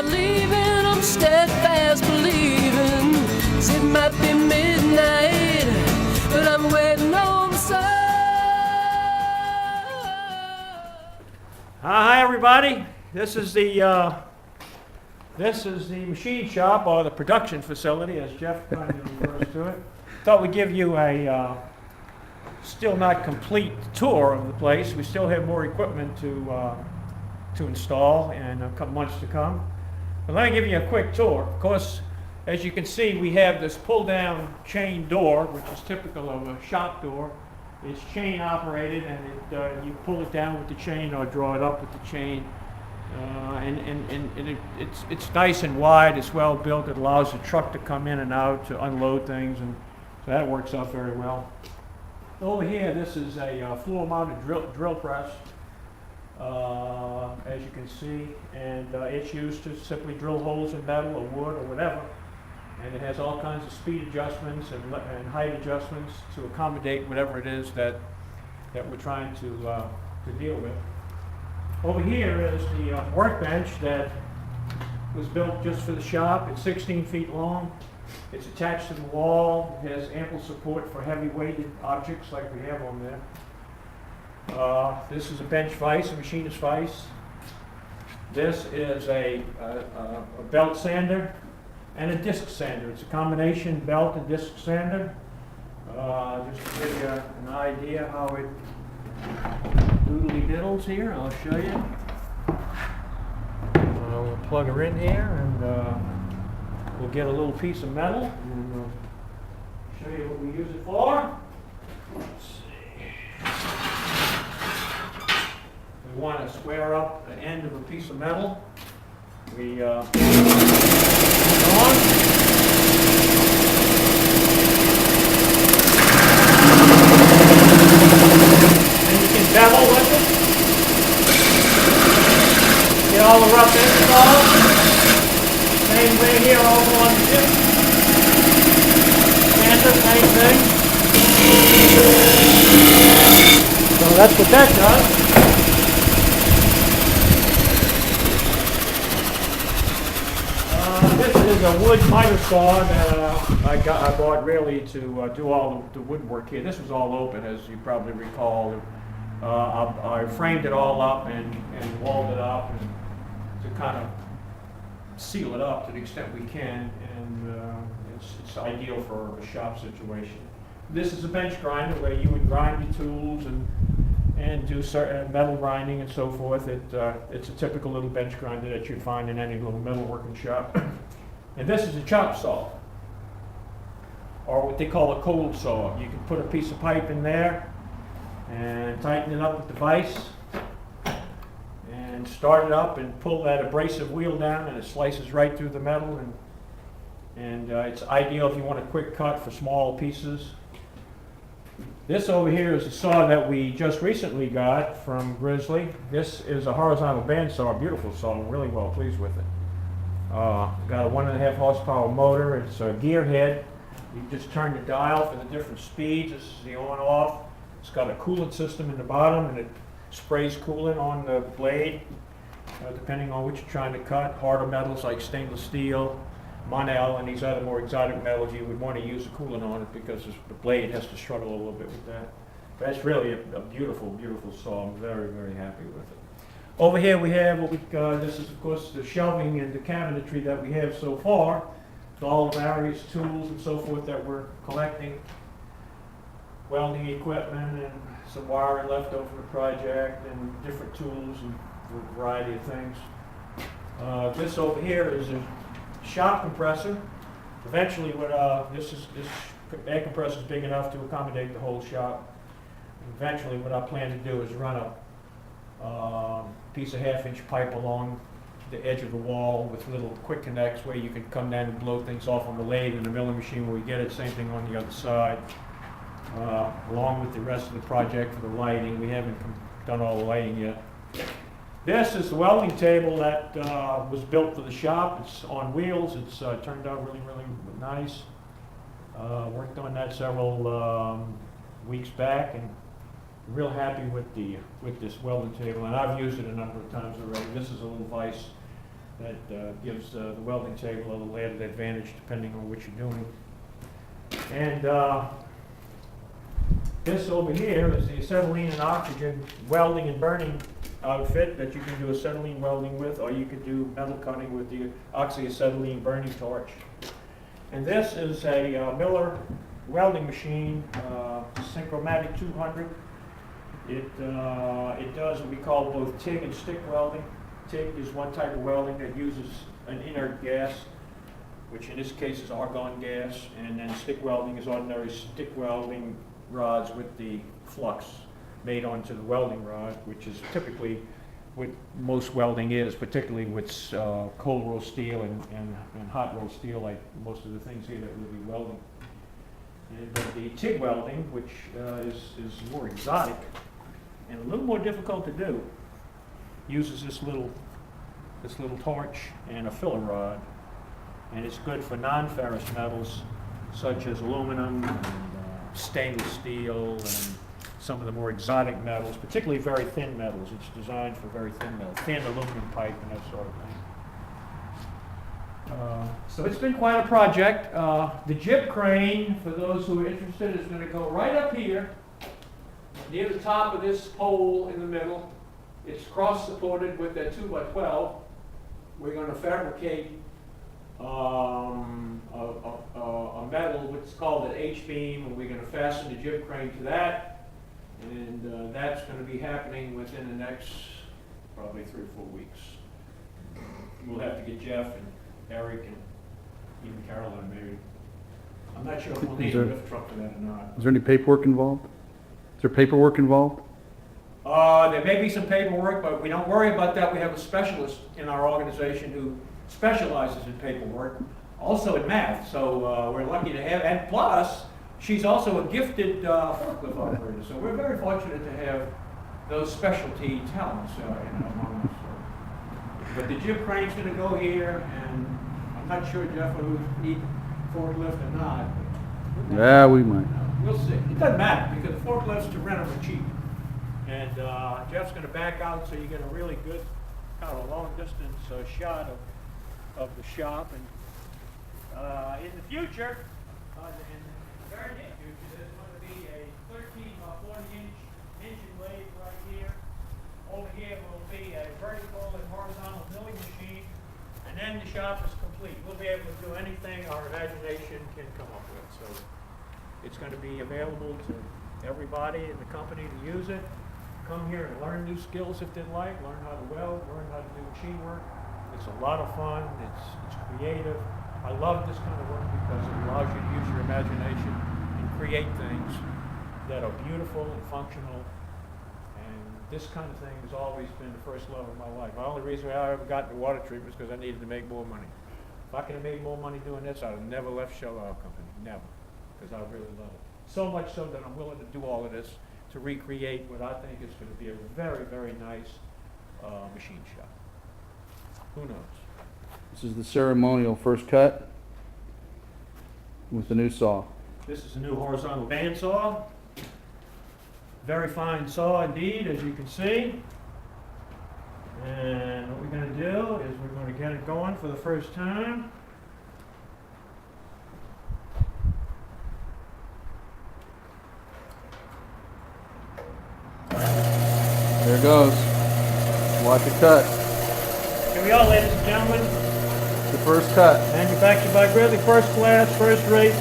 not leaving, I'm steadfast believing. 'Cause it might be midnight, but I'm waiting on the sun. Hi everybody. This is the machine shop, or the production facility, as Jeff kind of refers to it. Thought we'd give you a still not complete tour of the place. We still have more equipment to install in a couple months to come. But let me give you a quick tour. Of course, as you can see, we have this pull-down chain door, which is typical of a shop door. It's chain operated, and you pull it down with the chain or draw it up with the chain. It's nice and wide. It's well built. It allows the truck to come in and out to unload things, and so that works out very well. Over here, this is a floor-mounted drill press, as you can see, and it's used to simply drill holes in metal or wood or whatever. And it has all kinds of speed adjustments and height adjustments to accommodate whatever it is that we're trying to deal with. Over here is the workbench that was built just for the shop. It's 16 feet long. It's attached to the wall. It has ample support for heavy-weighted objects like we have on there. This is a bench vise, a machinist vise. This is a belt sander and a disc sander. It's a combination belt and disc sander. Just to give you an idea how it doodly diddles here, I'll show you. We'll plug her in here, and we'll get a little piece of metal, and we'll show you what we use it for. Let's see. We want to square up the end of a piece of metal. We put it on. Bevel with it. Get all the rough edges off. Same way here over on the tip. Sander, same thing. So that's what that does. This is a wood miter saw that I bought really to do all the woodwork here. This was all open, as you probably recall. I framed it all up and walled it up and to kind of seal it up to the extent we can, and it's ideal for a shop situation. This is a bench grinder where you would grind your tools and do certain metal grinding and so forth. It's a typical little bench grinder that you'd find in any little metalworking shop. And this is a chop saw, or what they call a cold saw. You can put a piece of pipe in there and tighten it up with the vise and start it up and pull that abrasive wheel down, and it slices right through the metal, and it's ideal if you want a quick cut for small pieces. This over here is a saw that we just recently got from Grizzly. This is a horizontal bandsaw, a beautiful saw. I'm really well pleased with it. Got a 1.5 horsepower motor. It's a gear head. You just turn the dial for the different speeds. This is the on-off. It's got a coolant system in the bottom, and it sprays coolant on the blade, depending on what you're trying to cut. Harder metals like stainless steel, Monel, and these other more exotic metals, you would want to use a coolant on it because the blade has to struggle a little bit with that. But that's really a beautiful, beautiful saw. I'm very, very happy with it. Over here we have what this is, of course, the shelving and the cabinetry that we have so far. With all the various tools and so forth that we're collecting. Welding equipment and some wiring left over the project, and different tools and a variety of things. This over here is a shop compressor. Eventually, this air compressor is big enough to accommodate the whole shop. Eventually, what I plan to do is run a piece of 1/2-inch pipe along the edge of the wall with little quick connects where you can come down and blow things off on the lathe and the milling machine where we get it. Same thing on the other side. Along with the rest of the project for the lighting. We haven't done all the lighting yet. This is the welding table that was built for the shop. It's on wheels. It's turned out really, really nice. Worked on that several weeks back, and real happy with this welding table. And I've used it a number of times already. This is a little vise that gives the welding table a little added advantage depending on what you're doing. And this over here is the acetylene and oxygen welding and burning outfit that you can do acetylene welding with, or you could do metal cutting with the oxyacetylene burning torch. And this is a Miller welding machine, Synchromatic 200. It does what we call both TIG and stick welding. TIG is one type of welding that uses an inert gas, which in this case is argon gas, and then stick welding is ordinary stick welding rods with the flux made onto the welding rod, which is typically what most welding is, particularly with cold rolled steel and hot rolled steel, like most of the things here that we'll be welding. And the TIG welding, which is more exotic and a little more difficult to do, uses this little torch and a filler rod, and it's good for non-ferrous metals such as aluminum and stainless steel and some of the more exotic metals, particularly very thin metals. It's designed for very thin metals, thin aluminum pipe and that sort of thing. So it's been quite a project. The jib crane, for those who are interested, is going to go right up here near the top of this pole in the middle. It's cross-supported with that 2x12. We're going to fabricate a metal, what's called an H-beam, and we're going to fasten the jib crane to that. And that's going to be happening within the next probably 3 or 4 weeks. We'll have to get Jeff and Eric and even Caroline maybe. I'm not sure if we'll need a lift truck for that or not. Is there any paperwork involved? Is there paperwork involved? There may be some paperwork, but we don't worry about that. We have a specialist in our organization who specializes in paperwork, also in math. So we're lucky to have, and plus, she's also a gifted forklift operator. So we're very fortunate to have those specialty talents among us. But the jib crane's going to go here, and I'm not sure, Jeff, whether we need forklift or not. Yeah, we might. We'll see. It doesn't matter, because forklifts to rent them are cheap. And Jeff's going to back out so you get a really good, kind of a long distance shot of the shop. And in the future, in the very near future, there's going to be a 13 by 40 inch engine lathe right here. Over here will be a vertical and horizontal milling machine. And then the shop is complete. We'll be able to do anything our imagination can come up with. So it's going to be available to everybody in the company to use it. Come here and learn new skills if they'd like, learn how to weld, learn how to do machine work. It's a lot of fun, it's creative. I love this kind of work because it allows you to use your imagination and create things that are beautiful and functional. And this kind of thing has always been the first love of my life. The only reason I ever got into water treatment was because I needed to make more money. If I could have made more money doing this, I'd have never left Shell Oil Company, never, because I really love it. So much so that I'm willing to do all of this to recreate what I think is going to be a very, very nice machine shop. Who knows? This is the ceremonial first cut with the new saw. This is a new horizontal band saw. Very fine saw indeed, as you can see. And what we're going to do is we're going to get it going for the first time. There it goes. Watch it cut. Here we are, ladies and gentlemen. The first cut. Manufactured by Grizzly, first class, first rate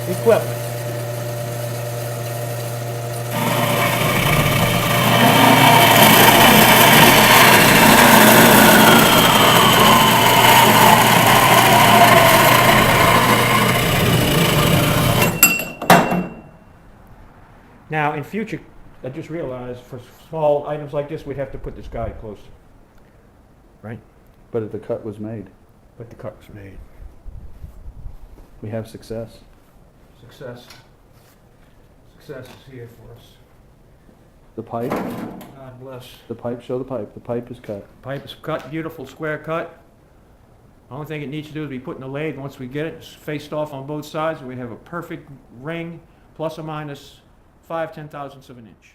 equipment. Now, in future, I just realized for small items like this, we'd have to put this guy closer, right? But the cut was made. But the cut was made. We have success. Success. Success is here for us. The pipe. God bless. The pipe. Show the pipe. The pipe is cut. Pipe is cut, beautiful square cut. The only thing it needs to do is be put in the lathe. Once we get it, it's faced off on both sides, we have a perfect ring, plus or minus 5/10,000ths of an inch.